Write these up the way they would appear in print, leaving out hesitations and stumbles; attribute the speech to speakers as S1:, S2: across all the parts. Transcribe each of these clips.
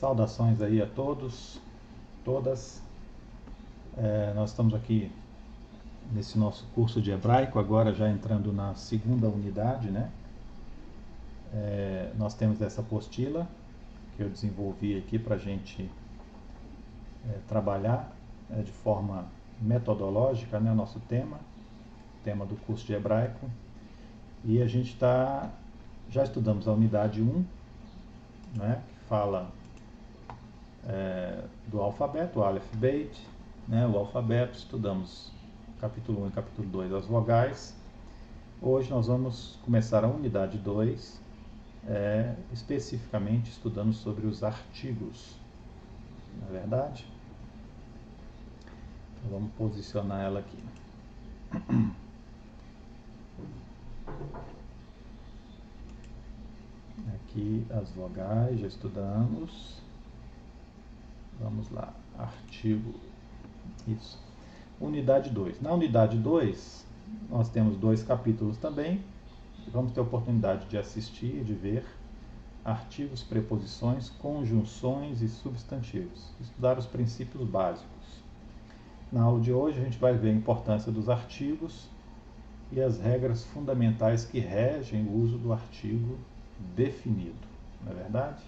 S1: Saudações aí a todos, todas. Nós estamos aqui nesse nosso curso de hebraico, agora já entrando na segunda unidade, né? Nós temos essa apostila que eu desenvolvi aqui para a gente trabalhar de forma metodológica, né? Nosso tema do curso de hebraico. E a gente já estudamos a unidade 1, né? Que fala do alfabeto, o Aleph Beit, né, o alfabeto. Estudamos capítulo 1 e capítulo 2 as vogais. Hoje nós vamos começar a unidade 2, especificamente estudando sobre os artigos, não é verdade? Então vamos posicionar ela aqui. Aqui as vogais, já estudamos. Vamos lá, artigo, isso. Unidade 2. Na unidade 2, nós temos 2 capítulos também. Vamos ter a oportunidade de assistir, de ver artigos, preposições, conjunções e substantivos. Estudar os princípios básicos. Na aula de hoje a gente vai ver a importância dos artigos e as regras fundamentais que regem o uso do artigo definido, não é verdade?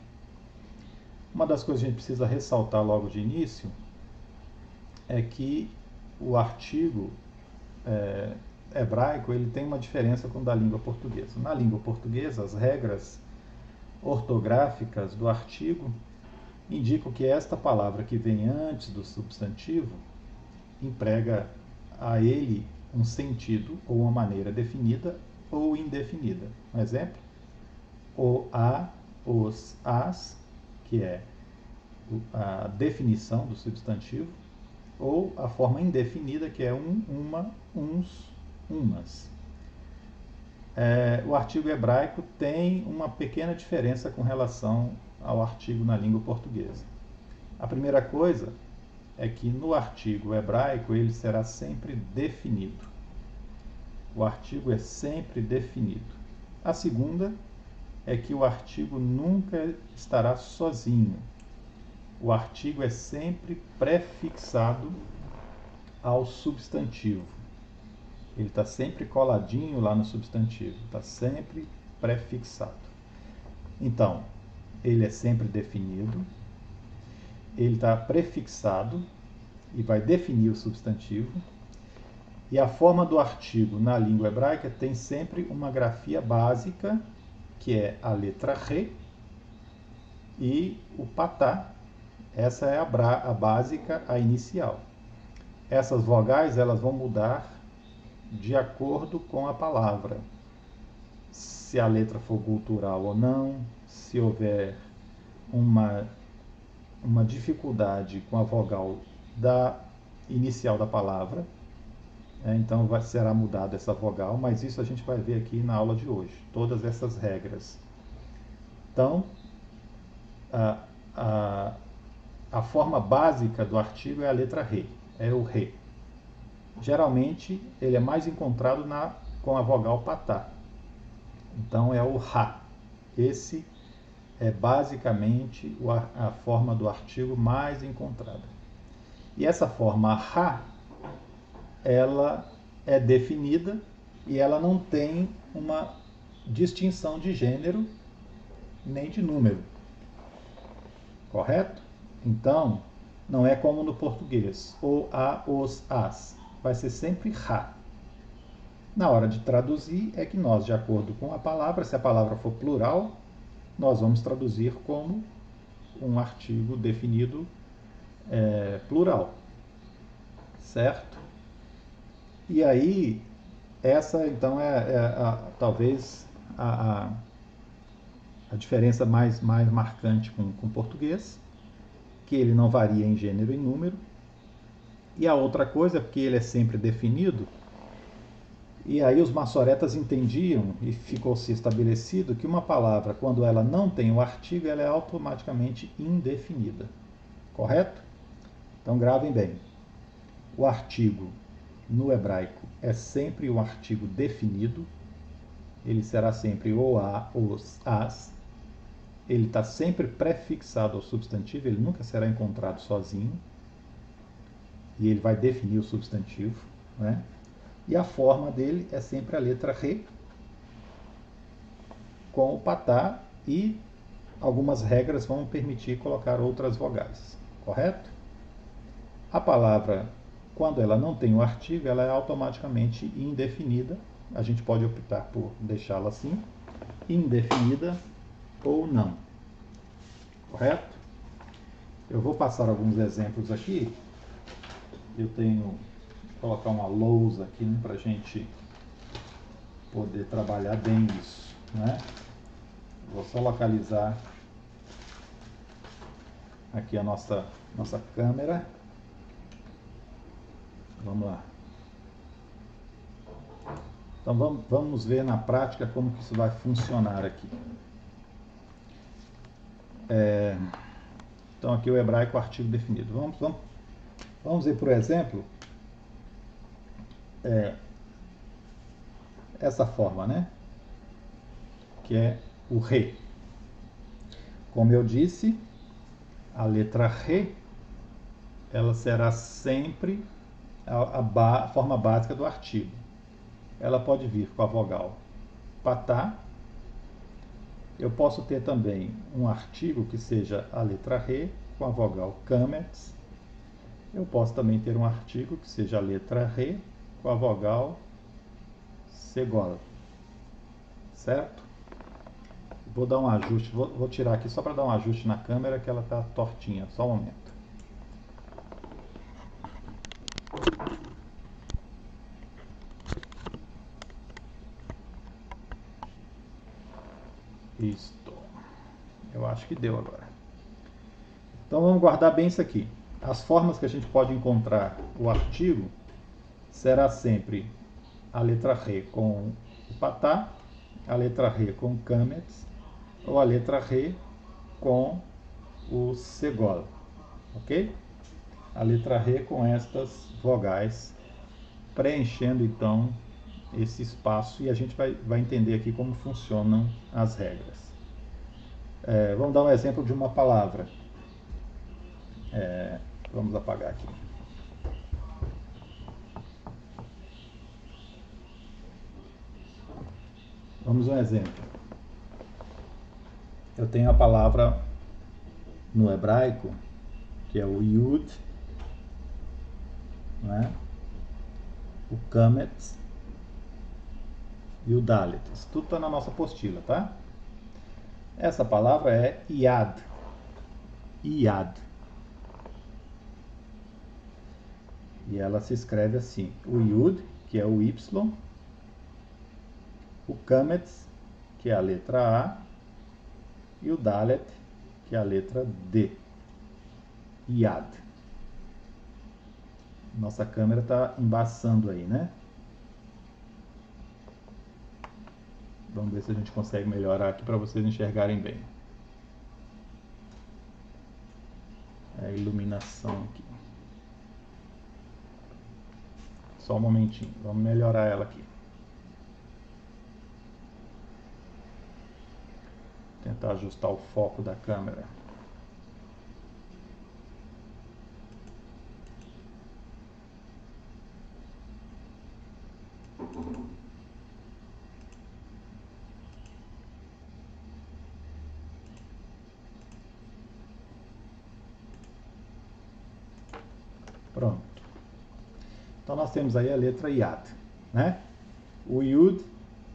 S1: Uma das coisas que a gente precisa ressaltar logo de início é que o artigo hebraico ele tem uma diferença com o da língua portuguesa. Na língua portuguesa, as regras ortográficas do artigo indicam que esta palavra que vem antes do substantivo emprega a ele um sentido ou uma maneira definida ou indefinida. Um exemplo: o, a, os, as, que é a definição do substantivo, ou a forma indefinida, que é um, uma, uns, umas. O artigo hebraico tem uma pequena diferença com relação ao artigo na língua portuguesa. A primeira coisa é que no artigo hebraico ele será sempre definido. O artigo é sempre definido. A segunda é que o artigo nunca estará sozinho. O artigo é sempre prefixado ao substantivo. Ele está sempre coladinho lá no substantivo, está sempre prefixado. Então, ele é sempre definido, ele está prefixado e vai definir o substantivo. E a forma do artigo na língua hebraica tem sempre uma grafia básica, que é a letra Re e o patá. Essa é a básica, a inicial. Essas vogais elas vão mudar de acordo com a palavra. Se a letra for gutural ou não, se houver uma dificuldade com a vogal inicial da palavra, então será mudada essa vogal, mas isso a gente vai ver aqui na aula de hoje, todas essas regras. Então, a forma básica do artigo é a letra Re, é o Re. Geralmente, ele é mais encontrado com a vogal patá. Então, é o Ra. Esse é basicamente a forma do artigo mais encontrada. E essa forma Ra, ela é definida e ela não tem uma distinção de gênero nem de número. Correto? Então, não é como no português, o, a, os, as. Vai ser sempre Ra. Na hora de traduzir, é que nós, de acordo com a palavra, se a palavra for plural, nós vamos traduzir como um artigo definido plural. Certo? E aí, essa então talvez a diferença mais marcante com o português, que ele não varia em gênero e número. E a outra coisa é porque ele é sempre definido, e aí os maçoretas entendiam, e ficou-se estabelecido, que uma palavra, quando ela não tem o artigo, ela é automaticamente indefinida. Correto? Então gravem bem. O artigo no hebraico é sempre um artigo definido, ele será sempre o, a, os, as. ele está sempre prefixado ao substantivo, ele nunca será encontrado sozinho, e ele vai definir o substantivo, né? E a forma dele é sempre a letra re, com o patá, e algumas regras vão permitir colocar outras vogais, correto? A palavra, quando ela não tem o artigo, ela é automaticamente indefinida. A gente pode optar por deixá-la assim, indefinida ou não, correto? Eu vou passar alguns exemplos aqui. Eu tenho colocar uma lousa aqui, né, para a gente poder trabalhar bem isso, né? Vou só localizar aqui a nossa câmera. Vamos lá. Então vamos ver na prática como que isso vai funcionar aqui. Então aqui o hebraico, artigo definido. Vamos ver, por exemplo, essa forma, né? Que é o re. Como eu disse, a letra re, ela será sempre a forma básica do artigo. Ela pode vir com a vogal patá. Eu posso ter também um artigo que seja a letra re com a vogal kametz. Eu posso também ter um artigo que seja a letra re com a vogal segol. Certo? Vou dar um ajuste, vou tirar aqui só para dar um ajuste na câmera que ela está tortinha. Só um momento. Isto. Eu acho que deu agora. Então vamos guardar bem isso aqui. As formas que a gente pode encontrar o artigo será sempre a letra re com o patá, a letra re com o kametz, ou a letra re com o segol, ok? A letra re com estas vogais, preenchendo então esse espaço, e a gente vai entender aqui como funcionam as regras. Vamos dar um exemplo de uma palavra. Vamos apagar aqui. Vamos a um exemplo. Eu tenho a palavra no hebraico, que é o Yud, né? O Kametz e o Dalet. Isso tudo está na nossa apostila, tá? Essa palavra é Yad. Yad. E ela se escreve assim: o Yud, que é o Y, o Kametz, que é a letra A, e o Dalet, que é a letra D. Yad. Nossa câmera está embaçando aí, né? Vamos ver se a gente consegue melhorar aqui para vocês enxergarem bem. A iluminação aqui. Só um momentinho, vamos melhorar ela aqui. Tentar ajustar o foco da câmera. Pronto. Então nós temos aí a letra Yad, né? O Yud,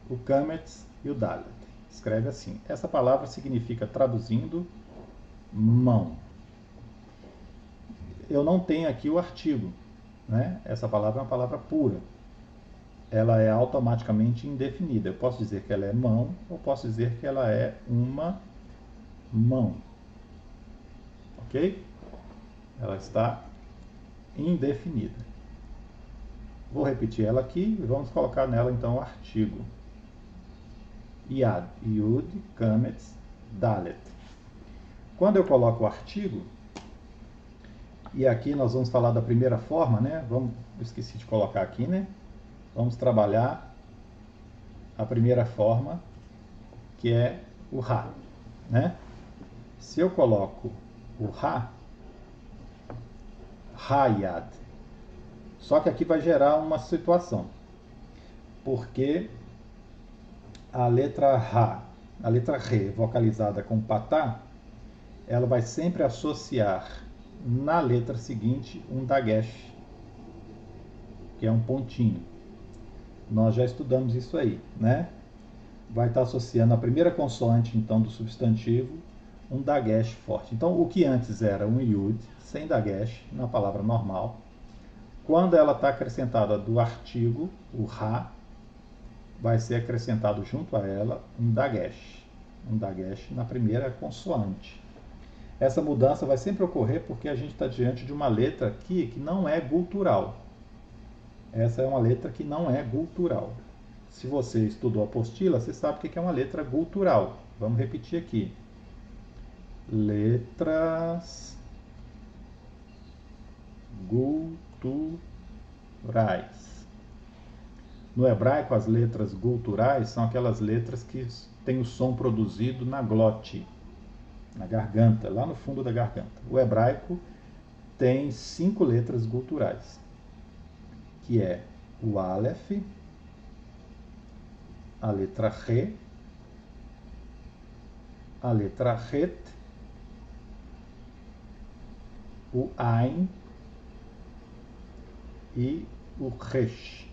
S1: o Kametz e o Dalet. Escreve assim. Essa palavra significa, traduzindo, mão. Eu não tenho aqui o artigo, né? Essa palavra é uma palavra pura. Ela é automaticamente indefinida. Eu posso dizer que ela é mão, ou posso dizer que ela é uma mão. Ok? Ela está indefinida. Vou repetir ela aqui e vamos colocar nela então o artigo. Yad, Yud, Kametz, Dalet. Quando eu coloco o artigo, e aqui nós vamos falar da primeira forma, né? Esqueci de colocar aqui, né? Vamos trabalhar a primeira forma, que é o Ra, né? se eu coloco o Ra, Hayad, só que aqui vai gerar uma situação, porque a letra Ra, a letra Re, vocalizada com patá, ela vai sempre associar na letra seguinte um dagesh, que é um pontinho. Nós já estudamos isso aí, né? Vai estar associando a primeira consoante, então, do substantivo, um dagesh forte. Então, o que antes era um yud, sem dagesh, na palavra normal, quando ela está acrescentada do artigo, o ra, vai ser acrescentado junto a ela um dagesh na primeira consoante. Essa mudança vai sempre ocorrer porque a gente está diante de uma letra aqui que não é gutural. Essa é uma letra que não é gutural. Se você estudou a apostila, você sabe o que é uma letra gutural. Vamos repetir aqui. Letras guturais. No hebraico, as letras guturais são aquelas letras que têm o som produzido na glote, na garganta, lá no fundo da garganta. O hebraico tem 5 letras guturais, que é o Aleph, a letra Re, a letra Het, o Ain e o Resh.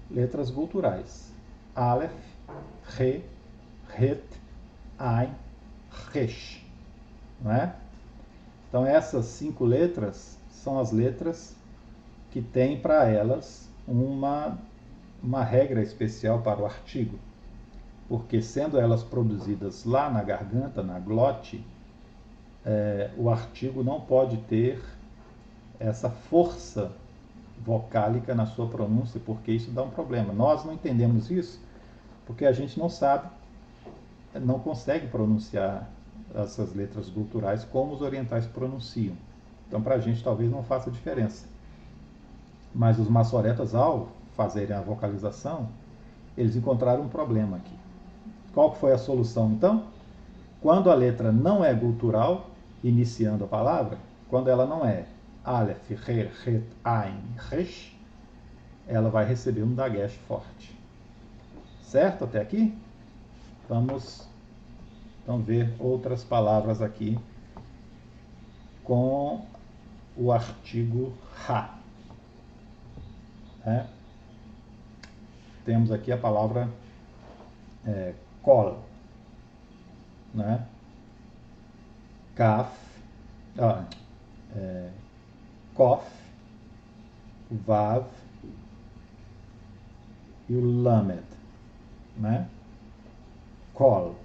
S1: Letras guturais. Aleph, Re, Het, Ain, Resh. Não é? Então essas 5 letras são as letras que têm para elas uma regra especial para o artigo, porque sendo elas produzidas lá na garganta, na glote, o artigo não pode ter essa força vocálica na sua pronúncia, porque isso dá um problema. Nós não entendemos isso porque a gente não sabe, não consegue pronunciar essas letras guturais como os orientais pronunciam. Então, para a gente, talvez não faça diferença. Mas os maçoretas, ao fazerem a vocalização, eles encontraram um problema aqui. Qual foi a solução, então? Quando a letra não é gutural, iniciando a palavra, quando ela não é Aleph, Re, Het, Ain, Resh, ela vai receber um dagesh forte. Certo até aqui? Vamos então ver outras palavras aqui com o artigo Ra. Temos aqui a palavra Kol, né? Kaf, Kof, Vav e o Lamed, né? Kol,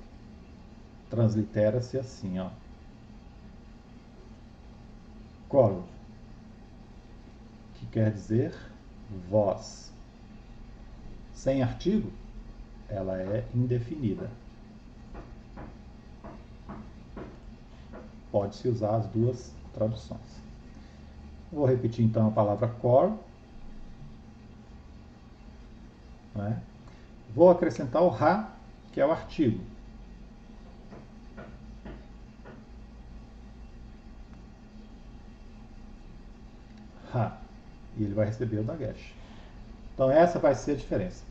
S1: translitera-se assim, ó. Kol, que quer dizer voz. Sem artigo, ela é indefinida. Pode-se usar as duas traduções. Vou repetir então a palavra cor, né? Vou acrescentar o ra, que é o artigo. Ra. E ele vai receber o dagesh. Então essa vai ser a diferença.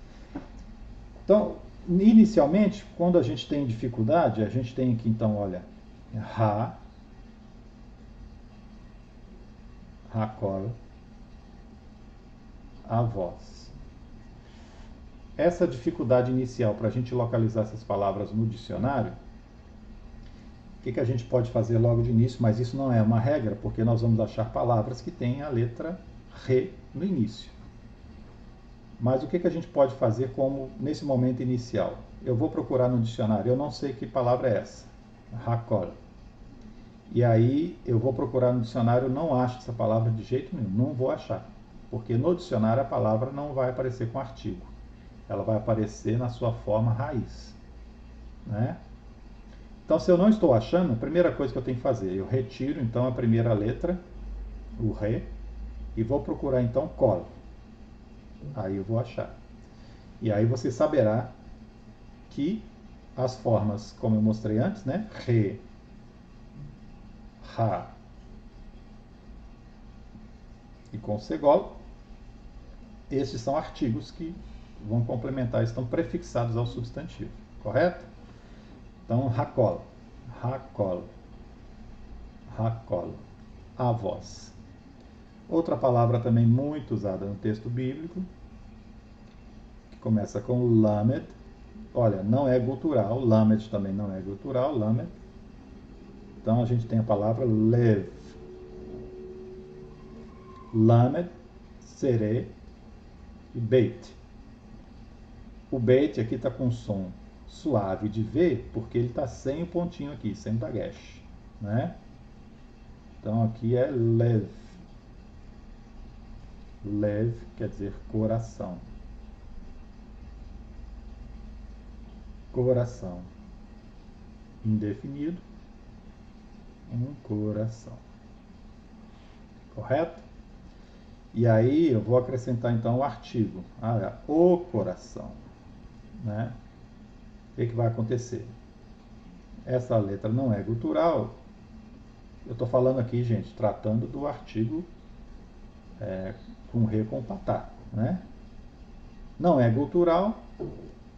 S1: Então, inicialmente, quando a gente tem dificuldade, a gente tem aqui então, olha, Ra, Hakol, a voz. Essa dificuldade inicial para a gente localizar essas palavras no dicionário, o que a gente pode fazer logo de início, mas isso não é uma regra, porque nós vamos achar palavras que têm a letra Re no início. Mas o que a gente pode fazer como nesse momento inicial? Eu vou procurar no dicionário, eu não sei que palavra é essa, Hakol. E aí eu vou procurar no dicionário, não acho essa palavra de jeito nenhum, não vou achar. Porque no dicionário a palavra não vai aparecer com artigo. Ela vai aparecer na sua forma raiz, né? Então, se eu não estou achando, a primeira coisa que eu tenho que fazer, eu retiro então a primeira letra, o Re, e vou procurar então Kol. Aí eu vou achar. E aí você saberá que as formas, como eu mostrei antes, né? Re, Ra. E com segol, esses são artigos que vão complementar, estão prefixados ao substantivo, correto? Então, racola, racola, racola, avós. Outra palavra também muito usada no texto bíblico, que começa com lamed. Olha, não é gutural, lamed também não é gutural, lamed. Então a gente tem a palavra lev. Lamed, seré e beit. O beit aqui está com som suave de V, porque ele está sem o pontinho aqui, sem o dagesh, né? Então aqui é lev. Lev quer dizer coração. Coração. Indefinido. Um coração. Correto? E aí eu vou acrescentar então o artigo. O coração. Né? O que vai acontecer? Essa letra não é gutural. Eu estou falando aqui, gente, tratando do artigo com re com patá. Né? Não é gutural,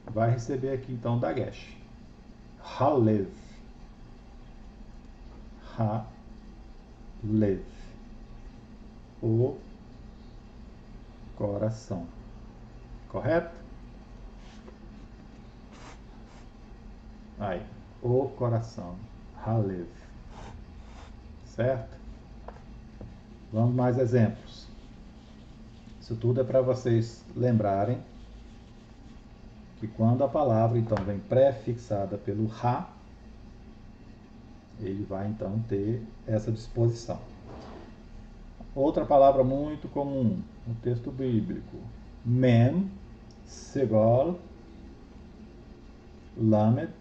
S1: vai receber aqui então dagesh. Halev. Halev. O coração. Correto? Aí, o coração. Halev. Certo? Vamos mais exemplos. Isso tudo é para vocês lembrarem que quando a palavra então vem prefixada pelo ra, ele vai então ter essa disposição. Outra palavra muito comum no texto bíblico: mem, segol, lamed,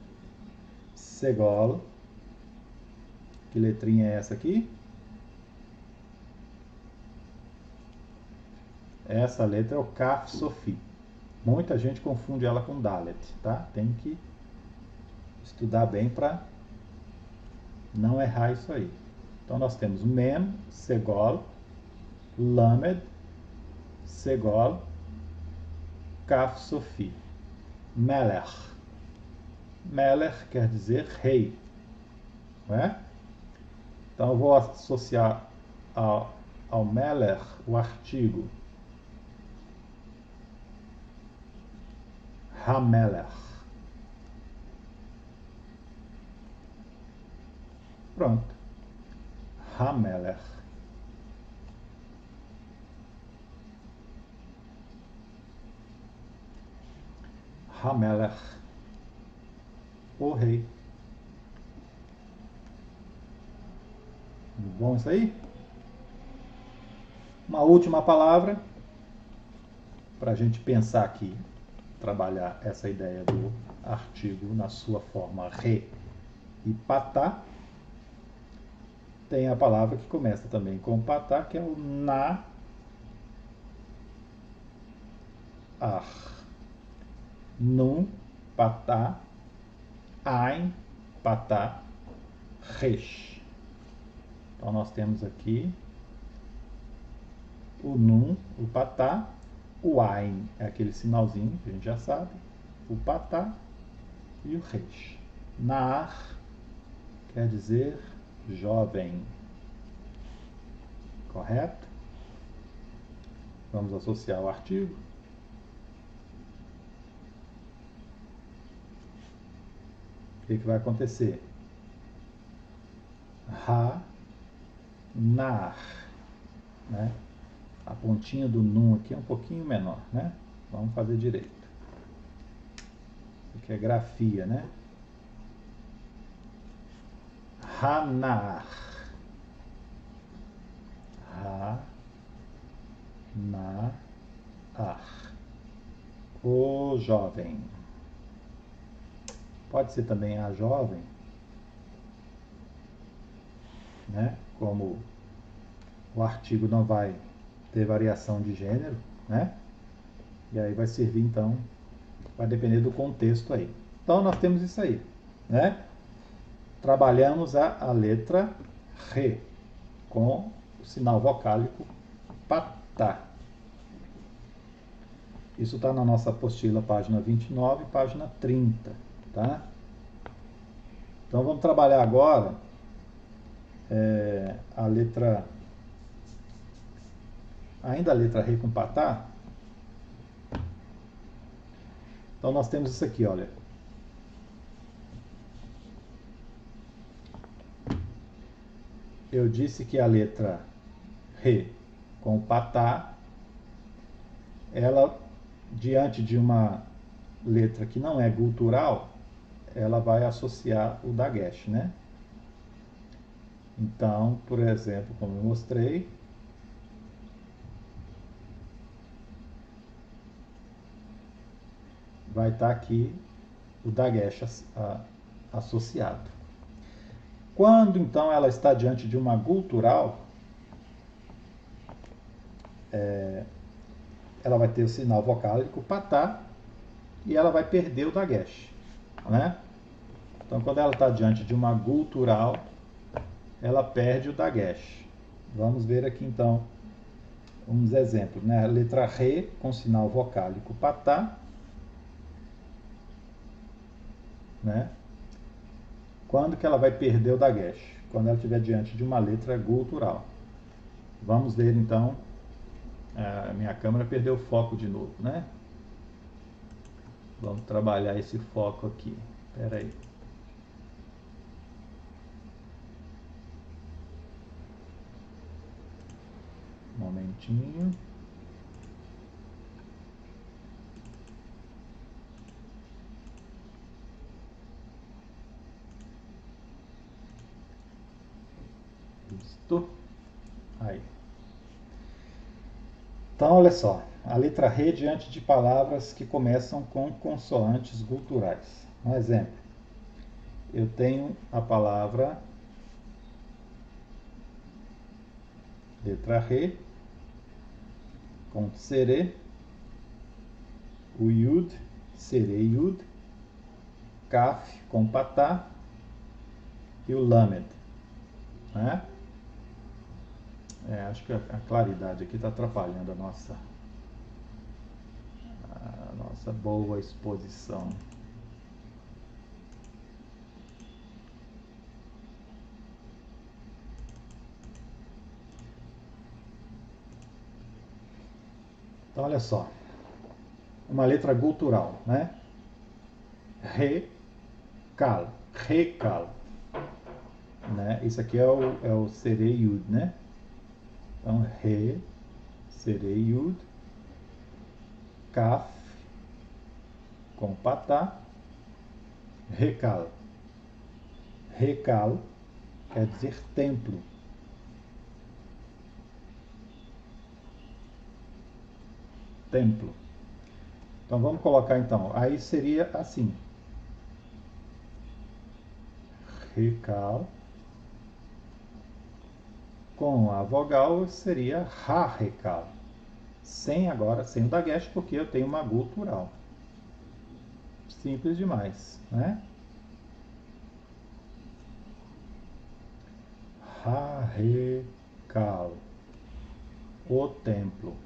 S1: segol. Que letrinha é essa aqui? Essa letra é o Kaf Sofi. Muita gente confunde ela com Dalet, tá? Tem que estudar bem para não errar isso aí. Então nós temos Mem, Segol, Lamed, Segol, Kaf Sofi. Melech. Melech quer dizer rei, não é? Então eu vou associar ao Melech o artigo Hamelech. Pronto. Hamelech. Hamelech. O rei. Bom isso aí? Uma última palavra para a gente pensar aqui, trabalhar essa ideia do artigo na sua forma re e patá. Tem a palavra que começa também com patá, que é o na ar. Nun, patá, ain, patá, resh. Então nós temos aqui o nun, o patá, o ain é aquele sinalzinho que a gente já sabe, o patá e o resh. Naar quer dizer jovem. Correto? Vamos associar o artigo. O que vai acontecer? Nar. Né? A pontinha do nun aqui é um pouquinho menor, né? Vamos fazer direito. Isso aqui é grafia, né? Hanar. Hanar. O jovem. Pode ser também a jovem, né? Como o artigo não vai ter variação de gênero, né? E aí vai servir então, vai depender do contexto aí. Então nós temos isso aí, né? Trabalhamos a letra re, com o sinal vocálico patá. Isso está na nossa apostila, página 29 e página 30. Tá? Então vamos trabalhar agora a letra, ainda a letra re com patá. Então nós temos isso aqui, olha. Eu disse que a letra re com patá, ela, diante de uma letra que não é gutural, ela vai associar o dagesh, né? Então, por exemplo, como eu mostrei, vai estar aqui o dagesh associado. Quando então ela está diante de uma gutural, ela vai ter o sinal vocálico patá e ela vai perder o dagesh, né? Então, quando ela está diante de uma gutural, ela perde o dagesh. Vamos ver aqui então uns exemplos, né? A letra re com sinal vocálico patá, né? Quando que ela vai perder o dagesh? Quando ela estiver diante de uma letra gutural. Vamos ver então. A minha câmera perdeu o foco de novo, né? Vamos trabalhar esse foco aqui. Espera aí. Um momentinho. Isto. Aí. Então, olha só. A letra re diante de palavras que começam com consoantes guturais. Um exemplo. Eu tenho a palavra letra re com serê, o yud, serê yud, kaf com patá e o lamed, né? Acho que a claridade aqui está atrapalhando a nossa boa exposição. Então, olha só. Uma letra gutural, né? Re, cal. Recal. Né? Isso aqui é o serê yud, né? Então, re, serê yud, kaf, com patá, recal. Recal quer dizer templo. Templo. Então vamos colocar então. Aí seria assim. Recal. Com a vogal seria ra-recal. Sem o dagesh, porque eu tenho uma gutural. Simples demais, né? Ra-recal. O templo.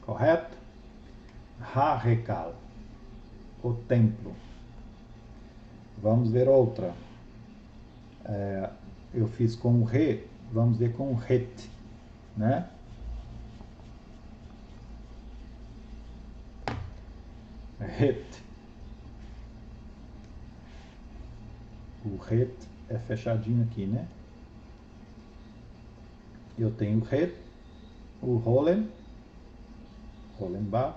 S1: Correto? Ra-recal. O templo. Vamos ver outra. Eu fiz com o re, vamos ver com o ret, né? Ret. O ret é fechadinho aqui, né? Eu tenho o ret, o rolen, rolenbach,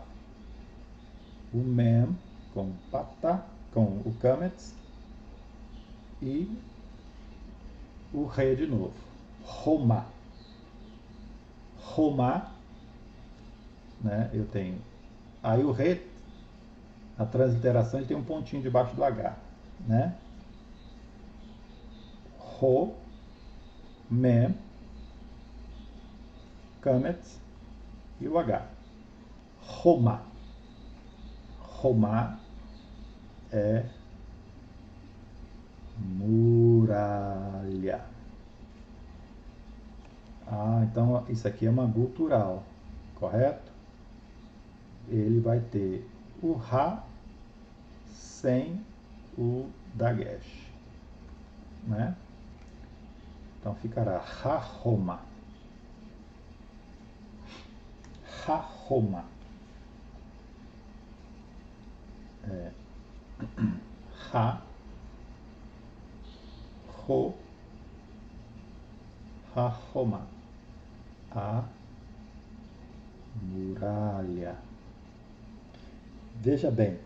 S1: o mem com patá, com o kametz e o re de novo. Romá. Romá, né? Eu tenho. Aí o re, a transliteração, ele tem um pontinho debaixo do H, né? Ro, mem, kametz e o H. Romá. Romá é Então isso aqui é uma gutural, correto? Ele vai ter o Rá sem o Dagesh, né? Então ficará Ra-Roma. Ra-Roma. Ra, Ro, Ra-Roma. A muralha. Veja bem,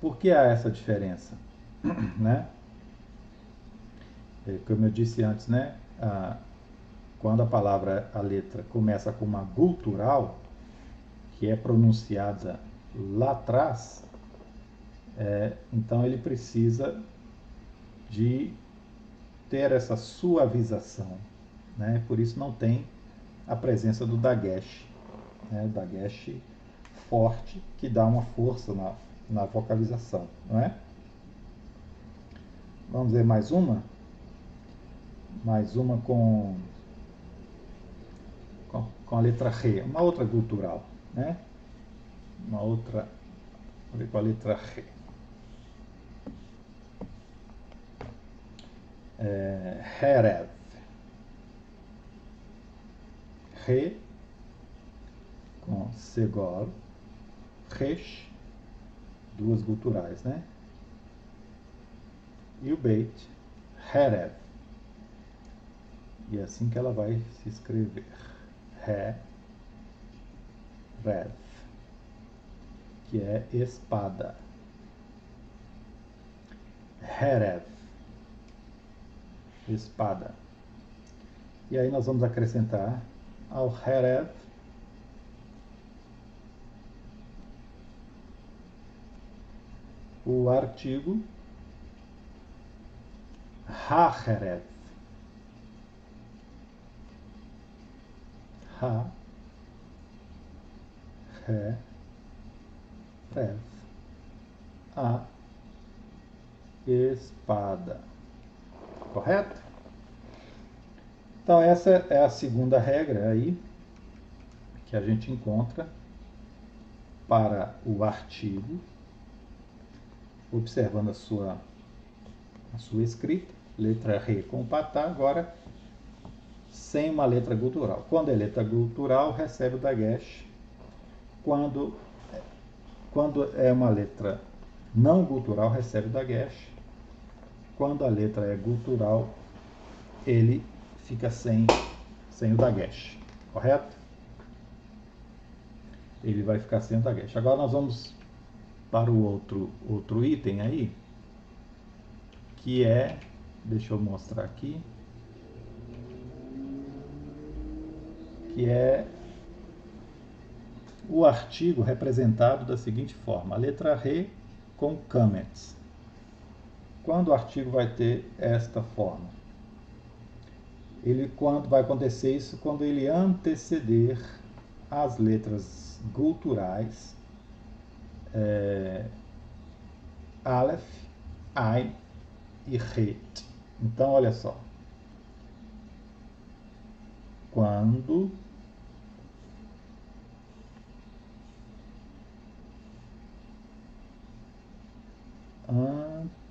S1: por que há essa diferença, né? Como eu disse antes, né? Quando a palavra, a letra começa com uma gutural, que é pronunciada lá atrás, então ele precisa de ter essa suavização, né? Por isso não tem a presença do Dagesh, né? Dagesh forte, que dá uma força na vocalização, não é? Vamos ver mais uma? Mais uma com a letra Re, uma outra gutural, né? Uma outra, vamos ver com a letra Re. Herev. Re com Segol, Resh, duas guturais, né? E o Beit, Herev. E é assim que ela vai se escrever. Rev, que é espada. Herev, espada. E aí nós vamos acrescentar ao Herev o artigo Ha-Herev. Ha-Herev. A espada. Correto? Então essa é a segunda regra aí que a gente encontra para o artigo, observando a sua escrita, letra Re com patá, agora sem uma letra gutural. Quando é letra gutural, recebe o Dagesh. Quando é uma letra não gutural, recebe o Dagesh. Quando a letra é gutural, ele fica sem o Dagesh, correto? Ele vai ficar sem o Dagesh. Agora nós vamos para o outro item aí, que é, deixa eu mostrar aqui, que é o artigo representado da seguinte forma: a letra Re com Kametz. Quando o artigo vai ter esta forma? Quando vai acontecer isso? Quando ele anteceder as letras guturais Aleph, Ain e Het. Então, olha só. Quando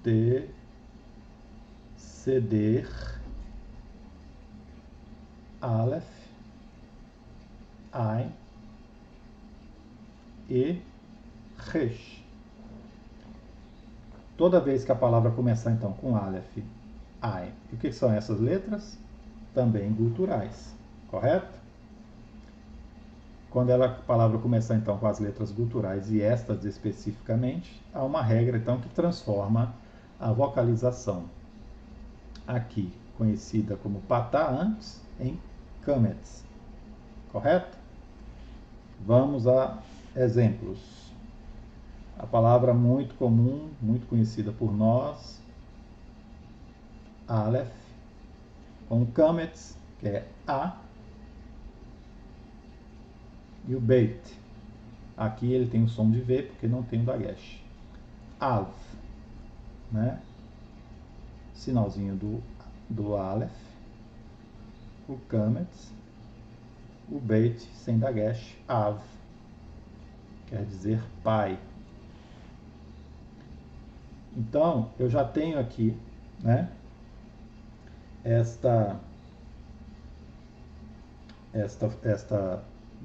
S1: anteceder Aleph, Ain e Resh. Toda vez que a palavra começar então com Aleph, Ain, e o que são essas letras? Também guturais, correto? Quando a palavra começar então com as letras guturais e estas especificamente, há uma regra então que transforma a vocalização aqui conhecida como patá antes em kametz, correto? Vamos a exemplos. A palavra muito comum, muito conhecida por nós, Aleph, com kametz, que é A, e o Beit. Aqui ele tem o som de V, porque não tem o Dagesh. Av, né? Sinalzinho do Aleph. o Kametz, o Beit sem dagesh, Av, quer dizer pai. Então, eu já tenho aqui, né, esta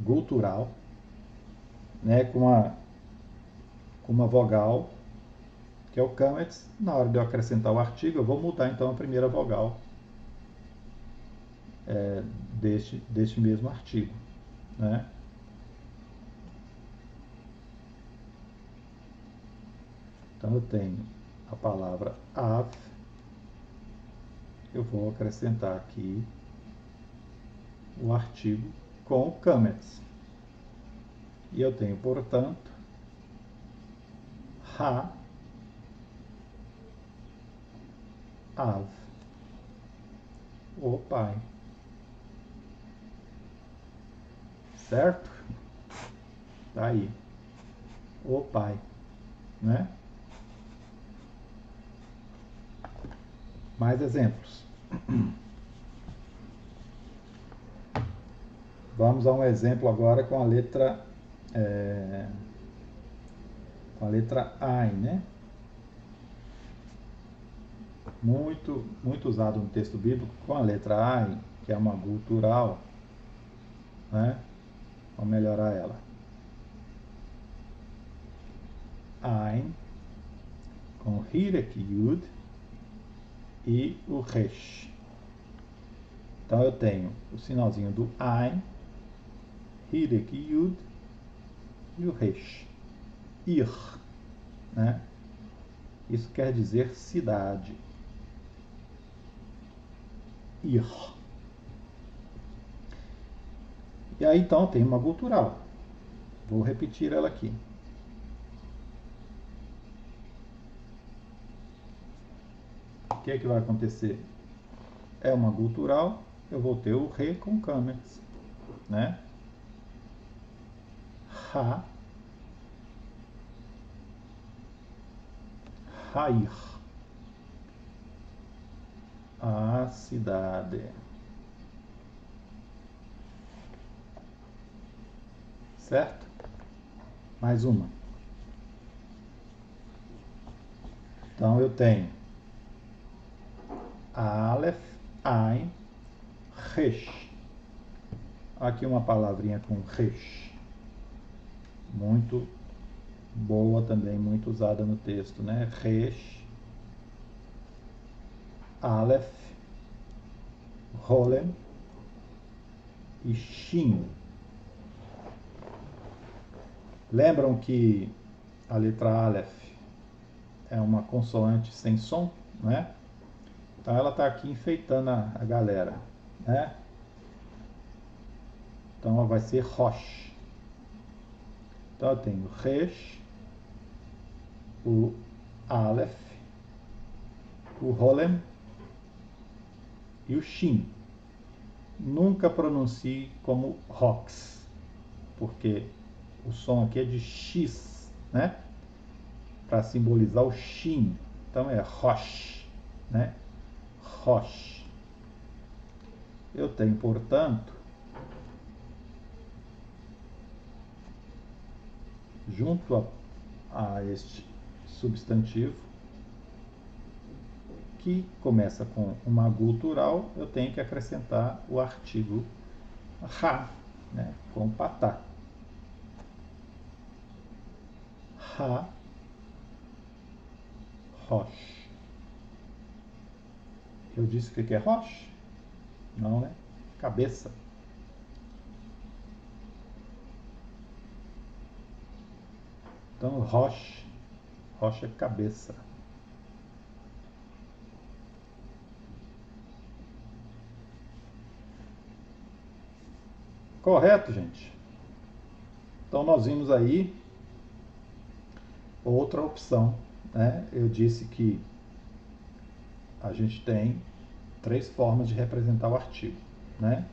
S1: gutural, né, com uma vogal, que é o Kametz. Na hora de eu acrescentar o artigo, eu vou mudar então a primeira vogal deste mesmo artigo, né? Então eu tenho a palavra Av, eu vou acrescentar aqui o artigo com o Kametz. E eu tenho, portanto, Ha, Av, o pai. Certo? Tá aí. O pai, né? Mais exemplos. Vamos a um exemplo agora com a letra Ain, né? Muito usado no texto bíblico com a letra Ain, que é uma gutural, né? Vamos melhorar ela. Ain, com Hirek Yud e o Resh. Então eu tenho o sinalzinho do Ain, Hirek Yud e o Resh. Ir, né? Isso quer dizer cidade. Ir. E aí então tem uma gutural. Vou repetir ela aqui. O que é que vai acontecer? É uma gutural, eu vou ter o Re com Kametz, né? Ha, Hair, a cidade. Certo? Mais uma. Então eu tenho Aleph, Ain, Resh. Aqui uma palavrinha com Resh. Muito boa também, muito usada no texto, né? Resh, Aleph, Rolem e Shin. Lembram que a letra Aleph é uma consoante sem som, né? Então ela está aqui enfeitando a galera, né? Então ela vai ser Rosh. Então eu tenho Resh, o Aleph, o Rolem e o Shin. Nunca pronuncie como Rox, porque o som aqui é de X, né? Para simbolizar o Shin. Então é Rosh, né? Rosh. Eu tenho, portanto, junto a este substantivo, que começa com uma gutural, eu tenho que acrescentar o artigo Ra, né? Com patá. Ra, Rosh. Eu disse o que é Rosh? Não, né? Cabeça. Então, Rosh é cabeça. Correto, gente? Então, nós vimos aí outra opção, né? Eu disse que a gente tem 3 formas de representar o artigo, né?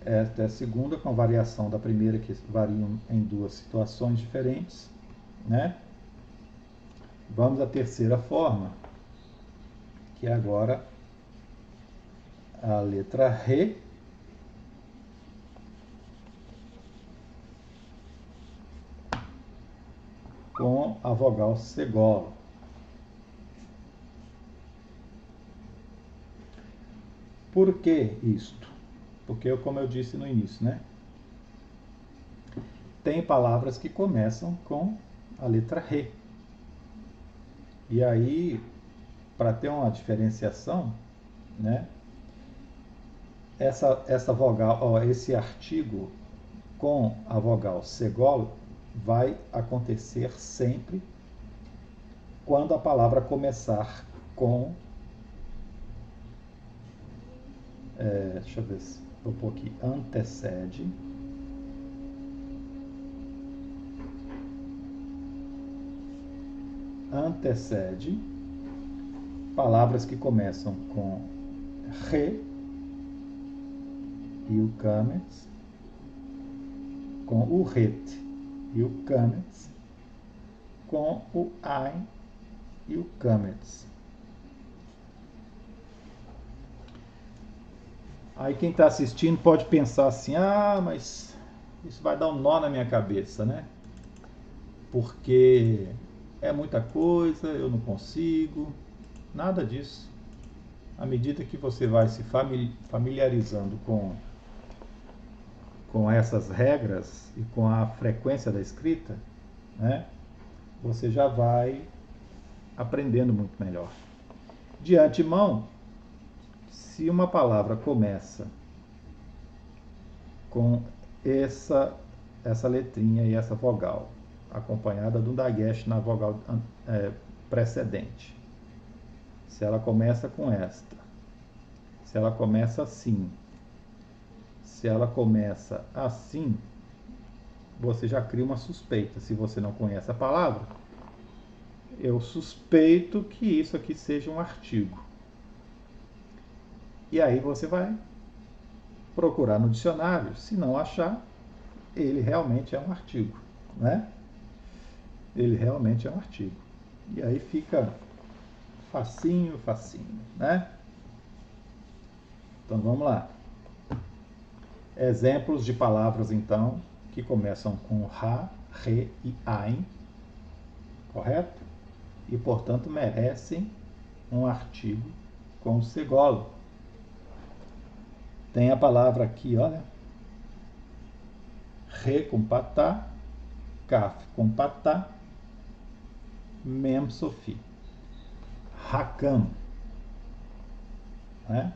S1: Esta é a segunda, com a variação da primeira, que variam em 2 situações diferentes, né? Vamos à terceira forma, que é agora a letra Re com a vogal segola. Por que isto? Porque, como eu disse no início, né? Tem palavras que começam com a letra Re. E aí, para ter uma diferenciação, né? Essa vogal, ó, esse artigo com a vogal segola vai acontecer sempre quando a palavra começar com deixa eu ver se vou pôr aqui, antecede, palavras que começam com re e o camet, com o ret e o camet, com o ein e o camet. Aí quem está assistindo pode pensar assim, mas isso vai dar um nó na minha cabeça, né? Porque é muita coisa, eu não consigo. Nada disso. À medida que você vai se familiarizando com essas regras e com a frequência da escrita, né, você já vai aprendendo muito melhor. De antemão, se uma palavra começa com essa letrinha e essa vogal, acompanhada de um dagesh na vogal precedente, se ela começa com esta, se ela começa assim, se ela começa assim, você já cria uma suspeita. Se você não conhece a palavra, eu suspeito que isso aqui seja um artigo. E aí você vai procurar no dicionário. Se não achar, ele realmente é um artigo, né? Ele realmente é um artigo. E aí fica facinho, né? Então vamos lá. Exemplos de palavras, então, que começam com ra, re e ein, correto? E, portanto, merecem um artigo com segola. Tem a palavra aqui, olha, re com patá, kaf com patá, mem sofi. Hakam, né?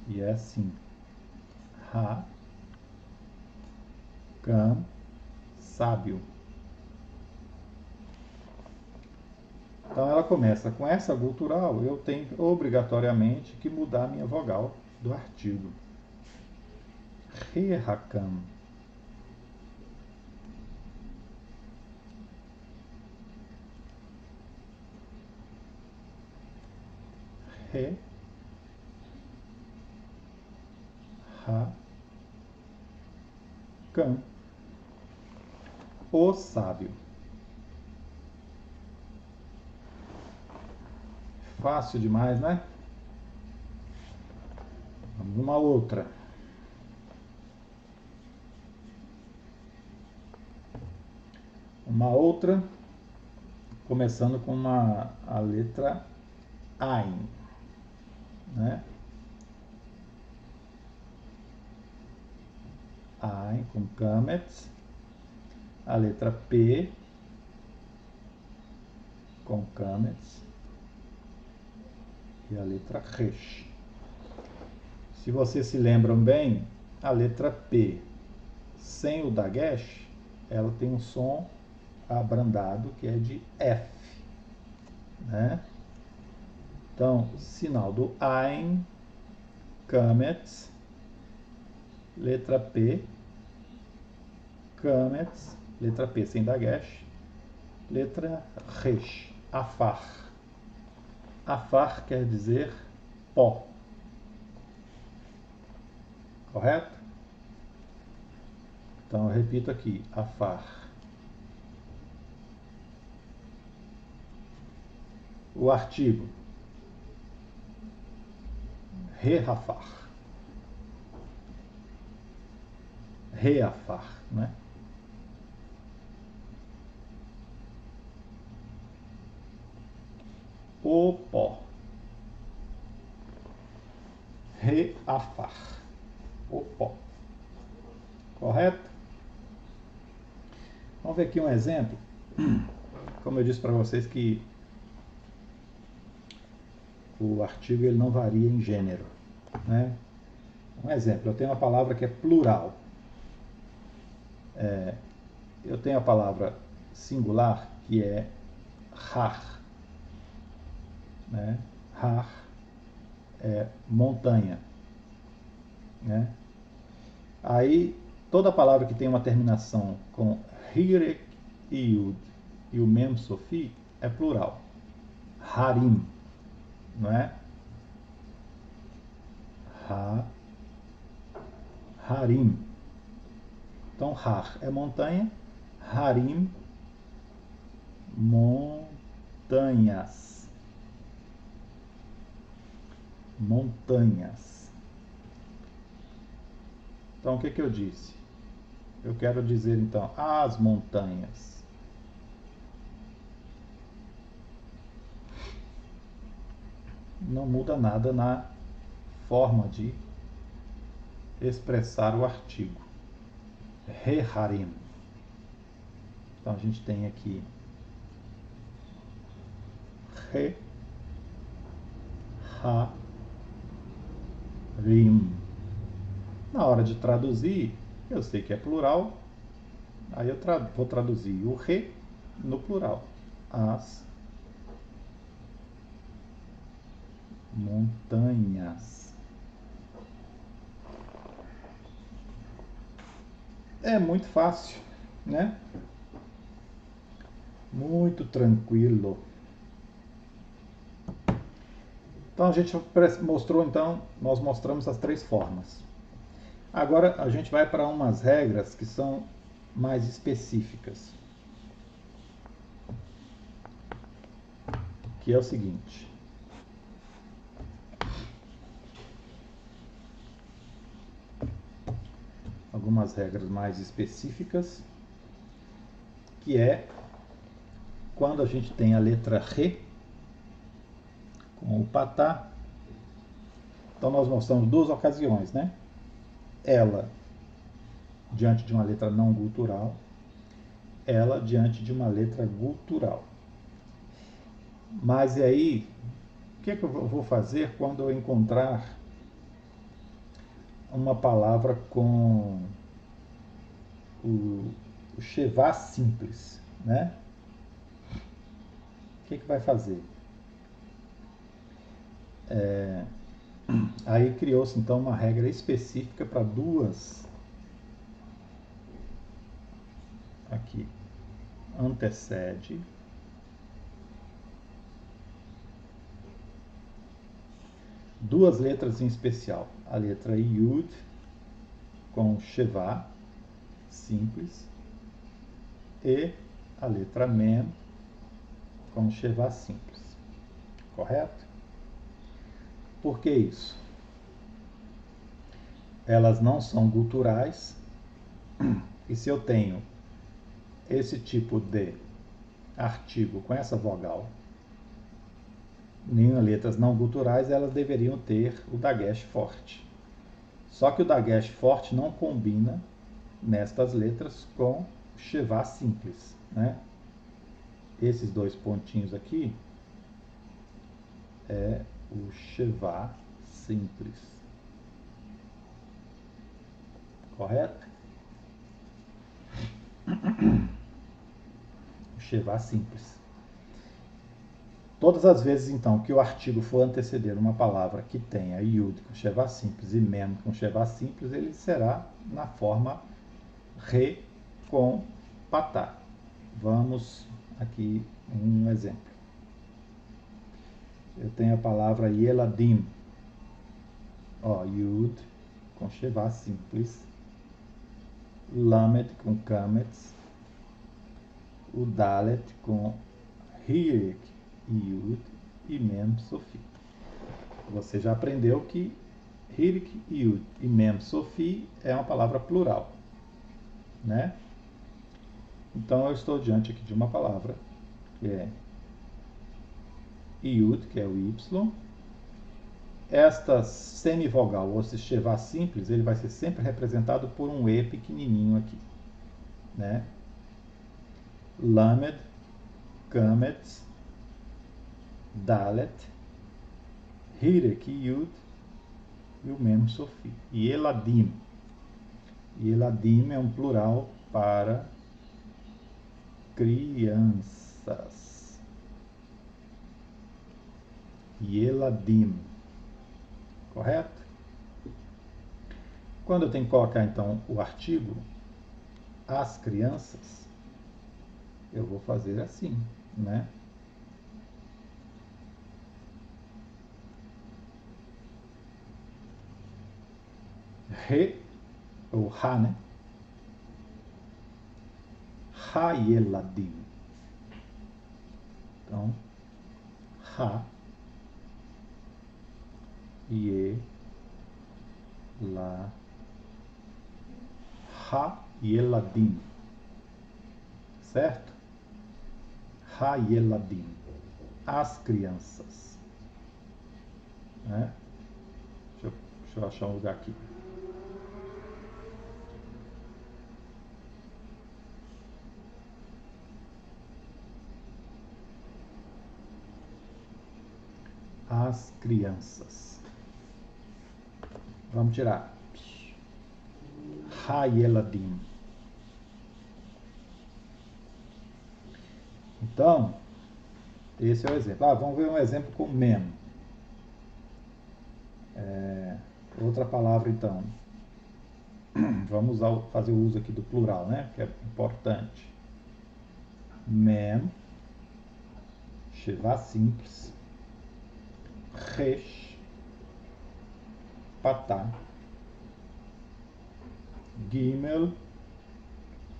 S1: E é assim, ha, cam, sábio. Então ela começa com essa gutural, eu tenho obrigatoriamente que mudar a minha vogal do artigo. Re, hakam. Re, ha, cam. O sábio. Fácil demais, né? Vamos uma outra. Uma outra, começando com a letra Ein, né? Ein com Kamet, a letra P com Kamet e a letra Resh. Se vocês se lembram bem, a letra P sem o dagesh, ela tem um som abrandado que é de F, né? Então, sinal do Ein, Kamet, letra P, Kamet, letra P sem dagesh, letra Resh, Afar. Afar quer dizer pó. Correto? Então eu repito aqui, Afar. O artigo Reafar. Reafar, né? O pó. Reafar. O pó. Correto? Vamos ver aqui um exemplo. Como eu disse para vocês que o artigo ele não varia em gênero, né? Um exemplo, eu tenho uma palavra que é plural. Eu tenho a palavra singular que é har, né? Har é montanha, né? Aí toda palavra que tem uma terminação com hirek e yud e o mem sofi é plural. Harim, não é? Harim. Então har é montanha, harim montanhas. Montanhas. Então, o que eu disse? Eu quero dizer, então, as montanhas. Não muda nada na forma de expressar o artigo. Reharim. Então, a gente tem aqui Reharim. Na hora de traduzir, eu sei que é plural, aí eu vou traduzir o re no plural. As montanhas. É muito fácil, né? Muito tranquilo. Então a gente mostrou, então, nós mostramos as três formas. Agora a gente vai para umas regras que são mais específicas. Que é o seguinte. Algumas regras mais específicas, que é quando a gente tem a letra re com o patá. Então nós mostramos duas ocasiões, né? Ela diante de uma letra não gutural, ela diante de uma letra gutural. Mas e aí, o que eu vou fazer quando eu encontrar uma palavra com o Shevá simples, né? O que vai fazer? Aí criou-se então uma regra específica para duas aqui. Antecede. Duas letras em especial. A letra Yud com Shevá simples e a letra Mem com Shevá simples. Correto? Por que isso? Elas não são guturais, e se eu tenho esse tipo de artigo com essa vogal em letras não guturais, elas deveriam ter o dagesh forte. Só que o dagesh forte não combina nestas letras com Shevá simples, né? Esses dois pontinhos aqui é o Shevá simples. Correto? O Shevá simples. Todas as vezes, então, que o artigo for anteceder uma palavra que tenha Yud com Shevá simples e Mem com Shevá simples, ele será na forma Re com Patá. Vamos aqui um exemplo. Eu tenho a palavra Yeladim. Ó, Yud com Shevá simples, Lamed com Kametz, o Dalet com Hirek, Yud e Mem Sofi. Você já aprendeu que Hirik, Yud e Mem Sofi é uma palavra plural, né? Então eu estou diante aqui de uma palavra que é Yud, que é o Y. Esta semivogal, ou se Shevá simples, ele vai ser sempre representado por um E pequenininho aqui, né? Lamed, Kamet, Dalet, Hirek, Yud e o Mem Sofi. E Eladim. E Eladim é um plural para crianças. Eladim. Correto? Quando eu tenho que colocar então o artigo, as crianças, eu vou fazer assim, né? Re, ou ha, né? Ha-yeladim. Então, ha, ye, la, ha-yeladim. Certo? Ha-yeladim. As crianças. Né? Deixa eu achar um lugar aqui. As crianças. Vamos tirar. Ha-yeladim. Então, esse é o exemplo. Vamos ver um exemplo com mem. Outra palavra, então. Vamos fazer o uso aqui do plural, né? Que é importante. Mem, Shevá simples, Resh, Patá, Gimel,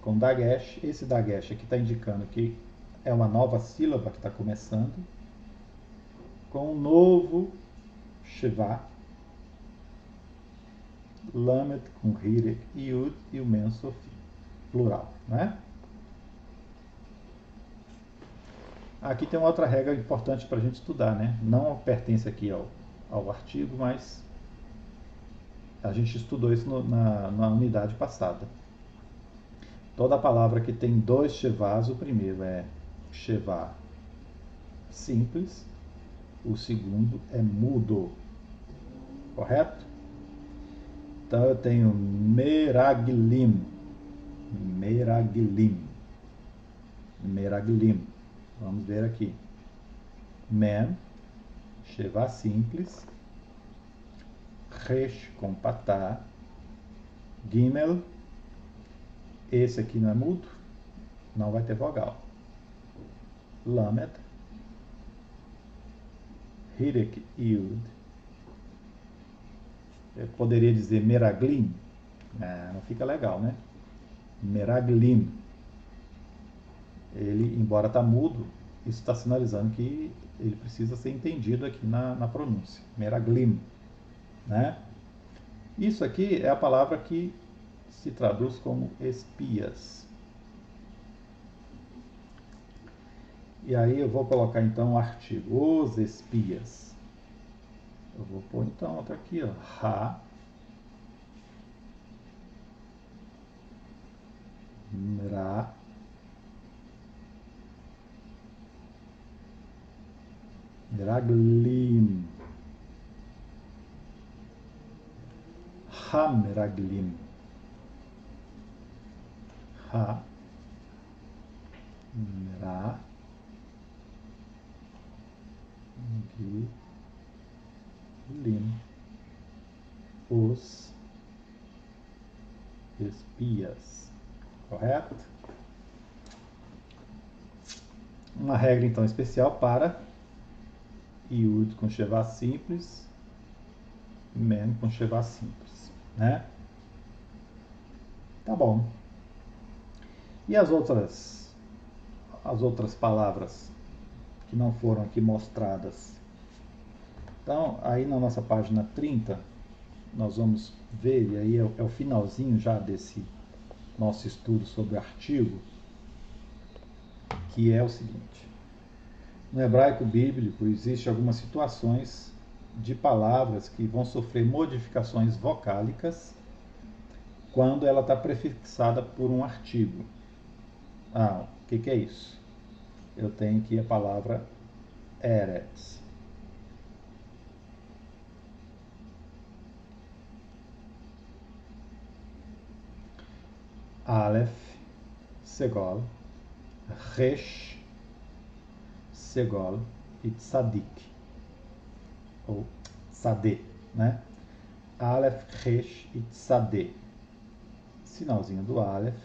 S1: com Dagesh. Esse Dagesh aqui está indicando que é uma nova sílaba que está começando, com um novo Shevá, Lamed com Hirek, Yud e o Mem Sofi, plural, né? Aqui tem uma outra regra importante para a gente estudar, né? Não pertence aqui ao artigo, mas a gente estudou isso na unidade passada. Toda palavra que tem dois Shevás, o primeiro é Shevá simples, o segundo é mudo, correto? Então eu tenho Meraglim, Meraglim, Meraglim. Vamos ver aqui. Mem, Shevá simples, Resh com Patá, Gimel, esse aqui não é mudo, não vai ter vogal. Lamed, Hirek, Yud. Eu poderia dizer Meraglim, não fica legal, né? Meraglim. Ele, embora está mudo, isso está sinalizando que ele precisa ser entendido aqui na pronúncia. Meraglim, né? Isso aqui é a palavra que se traduz como espias. E aí eu vou colocar então o artigo, os espias. Eu vou pôr então outra aqui, ó, Ha, Ra, Meraglim, Ha-meraglim, Ha, Ra, Lim, os espias, correto? Uma regra então especial para Yud com Shevá simples, Mem com Shevá simples, né? Tá bom. E as outras palavras que não foram aqui mostradas? Então, aí na nossa página 30, nós vamos ver, e aí é o finalzinho já desse nosso estudo sobre artigo, que é o seguinte. No hebraico bíblico, existem algumas situações de palavras que vão sofrer modificações vocálicas quando ela está prefixada por um artigo. O que é isso? Eu tenho aqui a palavra eretz. Aleph, Segol, Resh, Segol e Tzadik, ou Tzadeh, né? Aleph, Resh e Tzadeh. Sinalzinho do Aleph,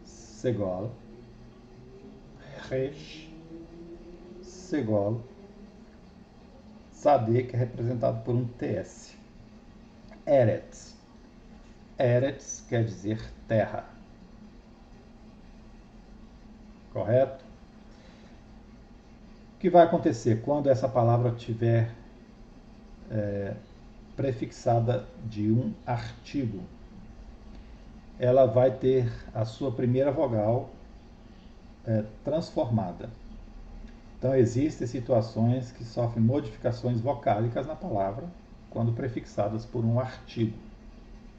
S1: Segol, Resh, Segol, Tzadeh, que é representado por um TS. Eretz. Eretz quer dizer terra. Correto? O que vai acontecer quando essa palavra tiver prefixada de um artigo? Ela vai ter a sua primeira vogal transformada. Então, existem situações que sofrem modificações vocálicas na palavra quando prefixadas por um artigo.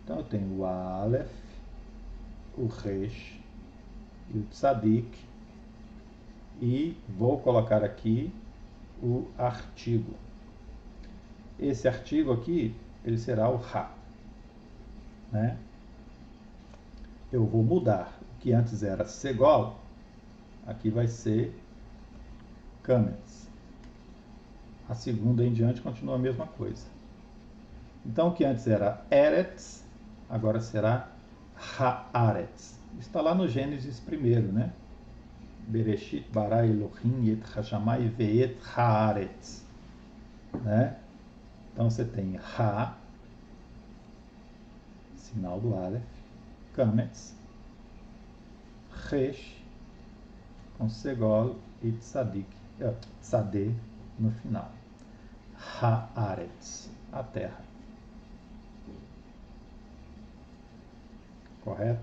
S1: Então, eu tenho o Aleph, o Resh e o Tzadik, e vou colocar aqui o artigo. Esse artigo aqui, ele será o Ha, né? Eu vou mudar. O que antes era Segol, aqui vai ser Kametz. A segunda em diante continua a mesma coisa. Então, o que antes era Eretz, agora será Haaretz. Está lá no Gênesis primeiro, né? Bereshit bara Elohim et hashamai ve'et haaretz, né? Então você tem Ha, sinal do Aleph, Kametz, Resh, com Segol e Tzadik, Tzadeh no final. Haaretz, a terra. Correto?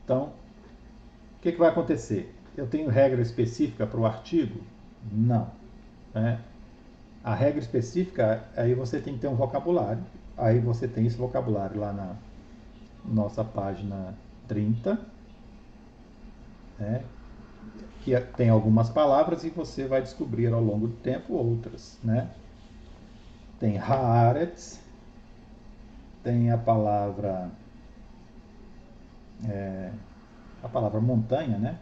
S1: Então, o que vai acontecer? Eu tenho regra específica para o artigo? Não. Né? A regra específica, aí você tem que ter um vocabulário. Aí você tem esse vocabulário lá na nossa página 30, né? Que tem algumas palavras e você vai descobrir ao longo do tempo outras. Né? Tem Haaretz, tem a palavra montanha, né?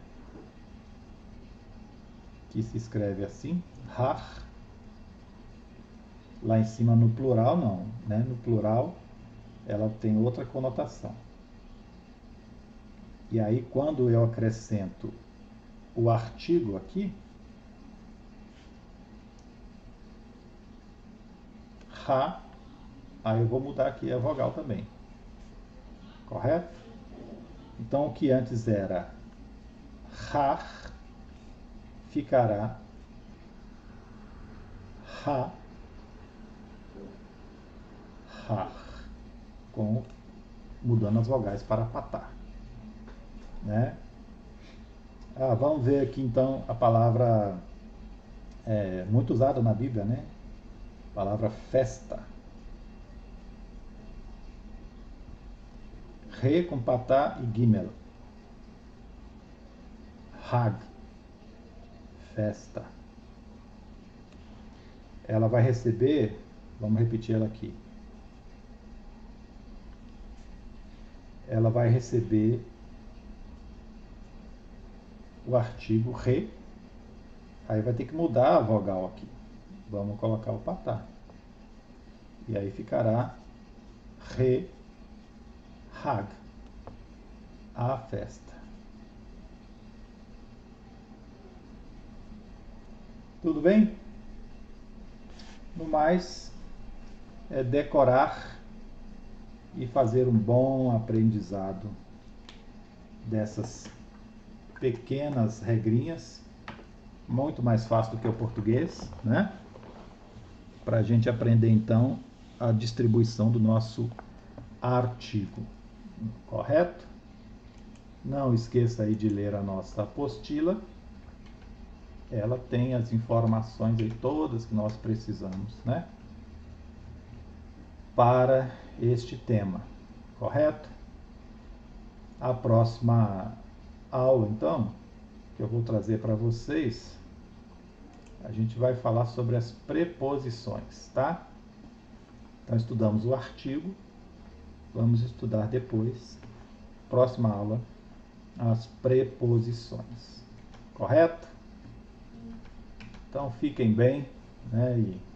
S1: Que se escreve assim, Har. Lá em cima no plural não, né? No plural ela tem outra conotação. E aí quando eu acrescento o artigo aqui, Ha, aí eu vou mudar aqui a vogal também. Correto? Então o que antes era Har ficará Ha, Har, mudando as vogais para patá. Né? Vamos ver aqui então a palavra muito usada na Bíblia, né? A palavra festa. Re com patá e gimel. Hag, festa. Ela vai receber, vamos repetir ela aqui. Ela vai receber o artigo re, aí vai ter que mudar a vogal aqui. Vamos colocar o patá. E aí ficará re, hag, a festa. Tudo bem? No mais, é decorar e fazer um bom aprendizado dessas pequenas regrinhas, muito mais fácil do que o português, né? para a gente aprender então a distribuição do nosso artigo, correto? Não esqueça aí de ler a nossa apostila, ela tem as informações aí todas que nós precisamos, né? Para este tema, correto? A próxima aula, então, que eu vou trazer para vocês, a gente vai falar sobre as preposições, tá? Então, estudamos o artigo, vamos estudar depois, próxima aula, as preposições, correto? Então, fiquem bem, né? E